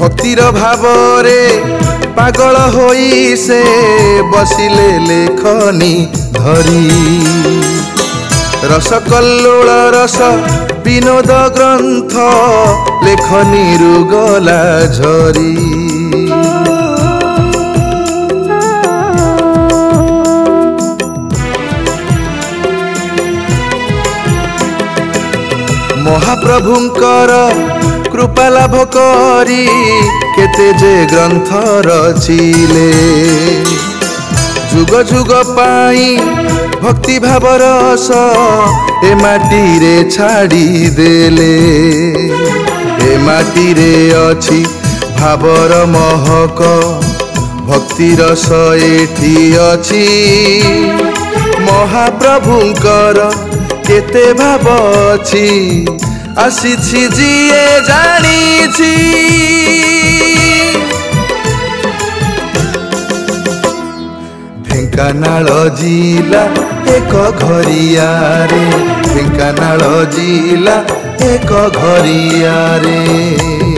भक्तिर भावरे पागल होई से बसिले लेखनी धरी रसकल्लोल रस विनोद ग्रंथ लेखनी रुगला झरी महाप्रभुंकर कृपा लाभ करी केते जे ग्रंथ रचिले जुग जुग पाई भक्ति भाव रस ए माटी रे छाड़ी देले ए माटी रे अछि भावर महक भक्ति रस एठी अछि महाप्रभुंकर केते भाव अछि आसीछि जिए जानिछि ढेंकानाल जिला एक घरिया रे ढेंकानाल जिला एक घरिया रे।